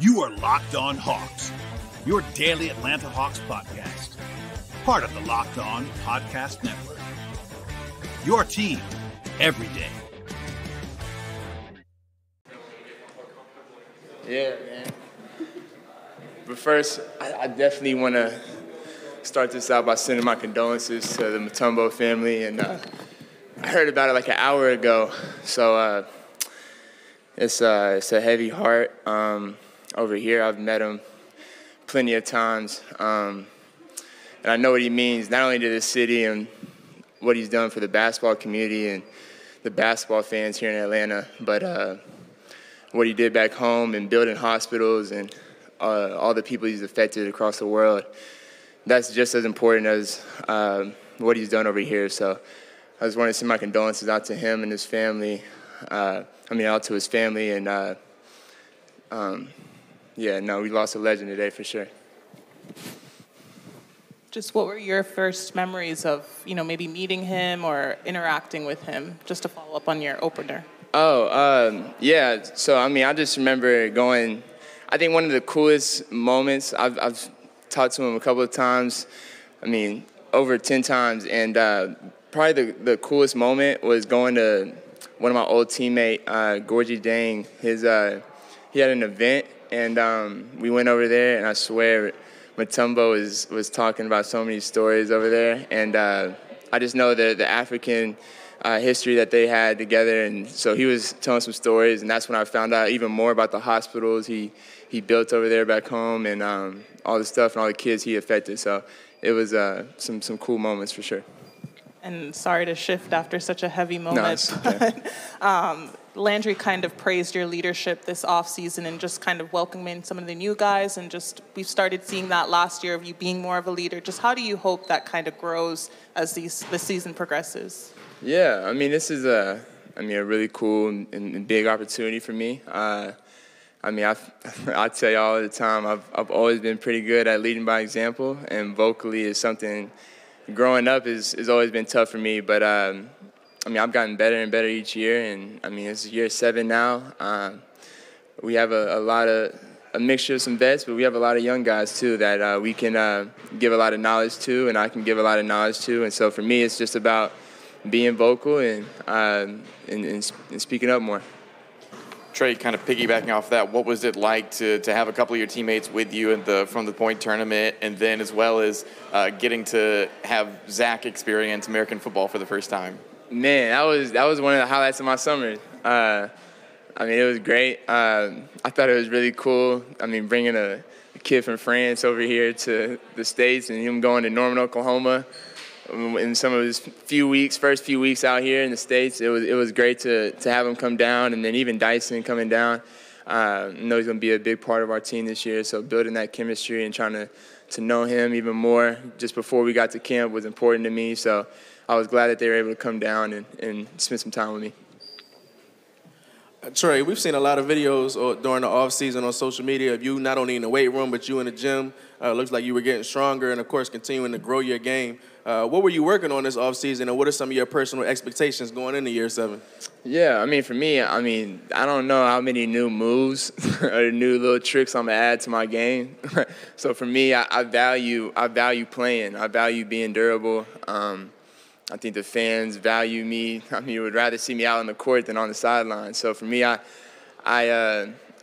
You are Locked On Hawks, your daily Atlanta Hawks podcast. Part of the Locked On Podcast Network. Your team every day. Yeah, man. But first, I definitely want to start this out by sending my condolences to the Mutombo family. And I heard about it like an hour ago. So it's a heavy heart. Over here, I've met him plenty of times. And I know what he means, not only to this city and what he's done for the basketball community and the basketball fans here in Atlanta, but what he did back home and building hospitals and all the people he's affected across the world. That's just as important as what he's done over here. So I just want to send my condolences out to him and his family. Out to his family. And, we lost a legend today for sure. Just what were your first memories of, maybe meeting him or interacting with him, just to follow up on your opener? So, I just remember going, I think one of the coolest moments, I've talked to him a couple of times, over 10 times, and probably the coolest moment was going to one of my old teammate, Gorgie Dang. He had an event, and we went over there, and I swear Mutombo was talking about so many stories over there, and I just know the African history that they had together, and so he was telling some stories, and that's when I found out even more about the hospitals he built over there back home, and all the stuff and all the kids he affected. So it was some cool moments for sure. And sorry to shift after such a heavy moment. No, it's okay. But Landry kind of praised your leadership this offseason and just kind of welcoming some of the new guys, and just we've started seeing that last year of you being more of a leader. Just how do you hope that kind of grows as the season progresses? Yeah, this is a really cool and big opportunity for me. I tell you all the time, I've always been pretty good at leading by example, and vocally is something growing up has always been tough for me. But I've gotten better and better each year, and it's year 7 now. We have a mixture of some vets, but we have a lot of young guys too that we can give a lot of knowledge to, and I can give a lot of knowledge to. And so for me, it's just about being vocal and speaking up more. Trae, kind of piggybacking off that, what was it like to have a couple of your teammates with you from the point tournament, and then as well as getting to have Zach experience American football for the first time? Man, that was one of the highlights of my summer. It was great. I thought it was really cool. Bringing a kid from France over here to the States, and him going to Norman, Oklahoma, in some of his first few weeks out here in the States, it was great to have him come down, and then even Dyson coming down. I know he's going to be a big part of our team this year, so building that chemistry and trying to know him even more just before we got to camp was important to me. So I was glad that they were able to come down and spend some time with me. Trae, we've seen a lot of videos during the offseason on social media of you not only in the weight room, but you in the gym. Looks like you were getting stronger and, of course, continuing to grow your game. What were you working on this offseason, and what are some of your personal expectations going into year 7? Yeah, for me, I don't know how many new moves or new little tricks I'm going to add to my game. So for me, I value playing. I value being durable. I think the fans value me. Would rather see me out on the court than on the sideline. So for me, I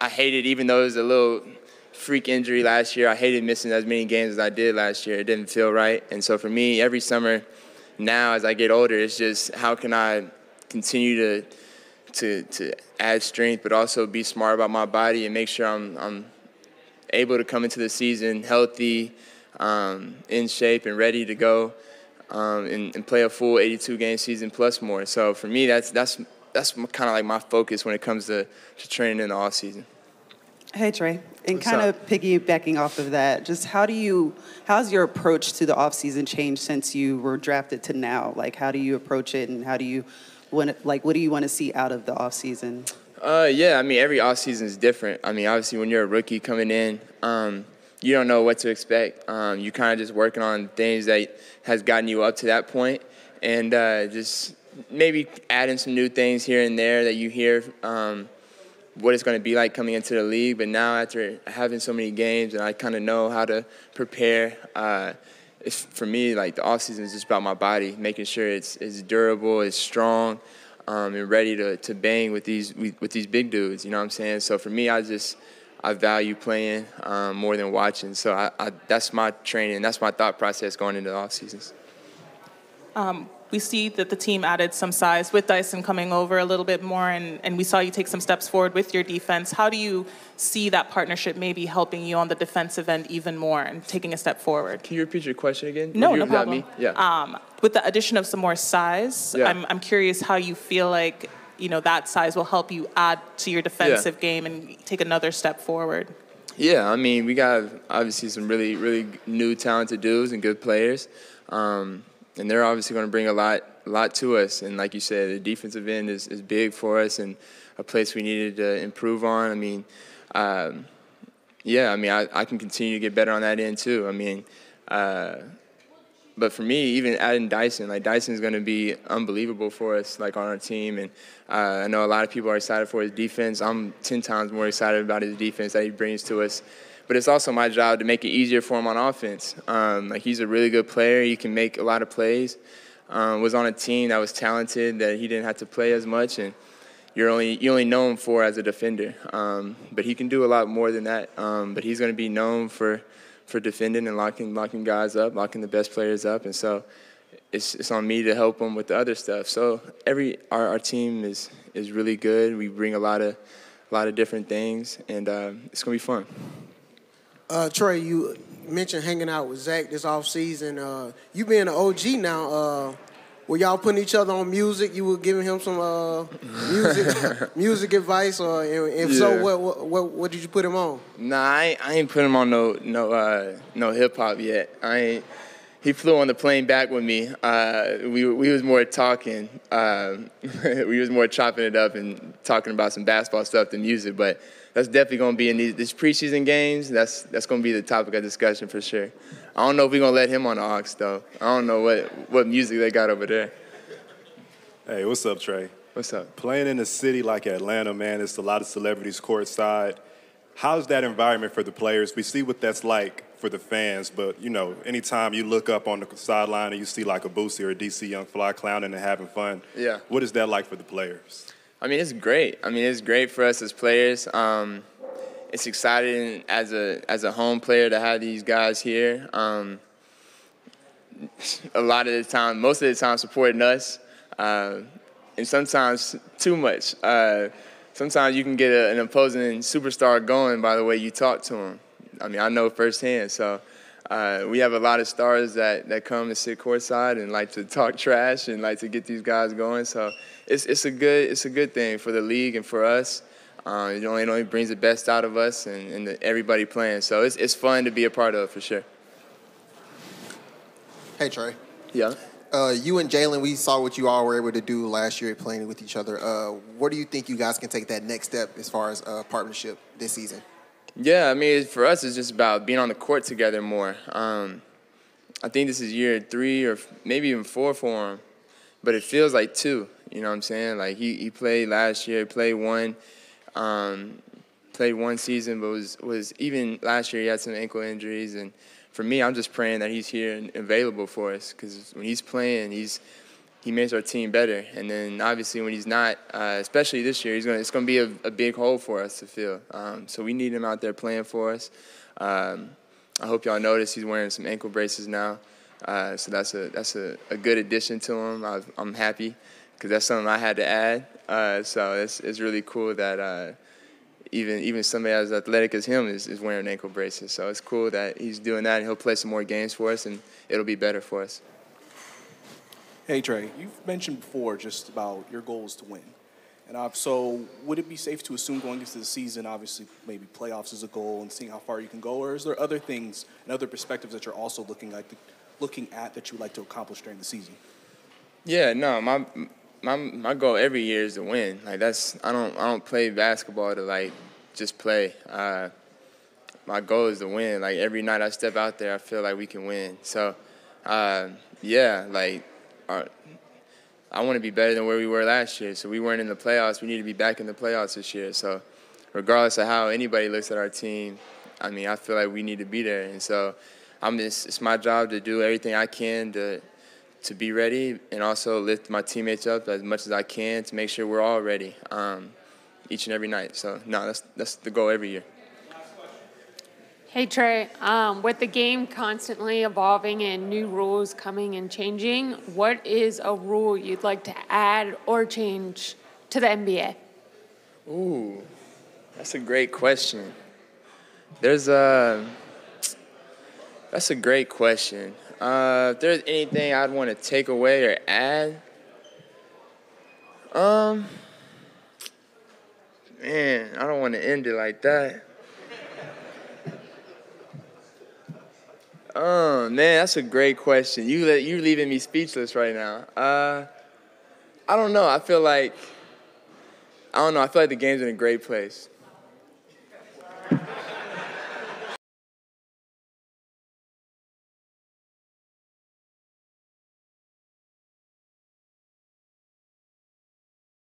hated, even though it was a little freak injury last year, I hated missing as many games as I did last year. It didn't feel right. And so for me, every summer now as I get older, it's just how can I continue to add strength, but also be smart about my body and make sure I'm able to come into the season healthy, in shape, and ready to go. And play a full 82-game season plus more. So for me, that's kind of like my focus when it comes to training in the off season. Hey Trae, and What's kind up? of piggybacking off of that, just how's your approach to the off season changed since you were drafted to now? Like, how do you approach it, and what do you want to see out of the off season? Every off season is different. Obviously when you're a rookie coming in, you don't know what to expect. You're kind of just working on things that has gotten you up to that point, and just maybe adding some new things here and there that you hear what it's going to be like coming into the league. But now after having so many games and I kind of know how to prepare, it's, for me, like the offseason is just about my body, making sure it's durable, it's strong, and ready to bang with these big dudes. You know what I'm saying? So for me, I value playing more than watching. So that's my training. That's my thought process going into the off seasons. We see that the team added some size with Dyson coming over a little bit more, and we saw you take some steps forward with your defense. How do you see that partnership maybe helping you on the defensive end even more and taking a step forward? Can you repeat your question again? No problem. Me? Yeah. With the addition of some more size, yeah. I'm curious how you feel like that size will help you add to your defensive game and take another step forward. Yeah, I mean, we got obviously some really, really new talented dudes and good players. And they're obviously going to bring a lot to us. And like you said, the defensive end is big for us and a place we needed to improve on. I mean, I can continue to get better on that end too. I mean, but for me, even adding Dyson, like Dyson's going to be unbelievable for us, like on our team. And I know a lot of people are excited for his defense. I'm 10 times more excited about his defense that he brings to us. But it's also my job to make it easier for him on offense. Like he's a really good player. He can make a lot of plays. Was on a team that was talented, that he didn't have to play as much, and you only know him for as a defender. But he can do a lot more than that. But he's going to be known for defending and locking guys up, locking the best players up, and so it's on me to help him with the other stuff. So our team is really good. We bring a lot of different things, and it's going to be fun. Trae, you mentioned hanging out with Zach this offseason. You being an OG now, were y'all putting each other on music? You were giving him some music advice, or if so, what did you put him on? Nah, I ain't put him on no hip hop yet. He flew on the plane back with me. We was more talking. We was more chopping it up and talking about some basketball stuff than music, but. That's definitely going to be in these preseason games. That's going to be the topic of discussion for sure. I don't know if we're going to let him on the aux, though. I don't know what music they got over there. Hey, what's up, Trae? What's up? Playing in a city like Atlanta, man, it's a lot of celebrities courtside. How's that environment for the players? We see what that's like for the fans, but, anytime you look up on the sideline and you see like a Boosie or a DC Young Fly clowning and having fun, what is that like for the players? I mean, it's great. It's great for us as players. It's exciting as a home player to have these guys here. A lot of the time, most of the time, supporting us, and sometimes too much. Sometimes you can get an opposing superstar going by the way you talk to them. I know firsthand. So we have a lot of stars that come and sit courtside and like to talk trash and like to get these guys going. So it's a good thing for the league and for us. It only brings the best out of us and everybody playing. So it's fun to be a part of for sure. Hey, Trae. Yeah. You and Jaylen, we saw what you all were able to do last year playing with each other. Where do you think you guys can take that next step as far as partnership this season? Yeah, for us, it's just about being on the court together more. I think this is year 3 or maybe even 4 for him, but it feels like 2. You know what I'm saying? Like he played last year, played one season, but was even last year he had some ankle injuries. And for me, I'm just praying that he's here and available for us, because when he's playing, he makes our team better. And then obviously when he's not, especially this year, it's going to be a big hole for us to fill. So we need him out there playing for us. I hope y'all notice he's wearing some ankle braces now. So that's a good addition to him. I'm happy, because that's something I had to add. So it's really cool that even somebody as athletic as him is wearing ankle braces. So it's cool that he's doing that, and he'll play some more games for us, and it'll be better for us. Hey, Trae, you've mentioned before just about your goal is to win. And so would it be safe to assume going into the season, obviously maybe playoffs is a goal and seeing how far you can go, or is there other things and other perspectives that you're also looking at that you would like to accomplish during the season? Yeah, no, my goal every year is to win. Like I don't play basketball to like just play. My goal is to win. Like every night I step out there, I feel like we can win. So I want to be better than where we were last year. So we weren't in the playoffs. We need to be back in the playoffs this year. So regardless of how anybody looks at our team, I mean, I feel like we need to be there. And so it's my job to do everything I can to be ready and also lift my teammates up as much as I can to make sure we're all ready each and every night. So, no, that's the goal every year. Hey, Trae, with the game constantly evolving and new rules coming and changing, what is a rule you'd like to add or change to the NBA? Ooh, that's a great question. That's a great question. If there's anything I'd want to take away or add, man, I don't want to end it like that. Oh, man, that's a great question. You leaving me speechless right now. I don't know. I feel like the game's in a great place.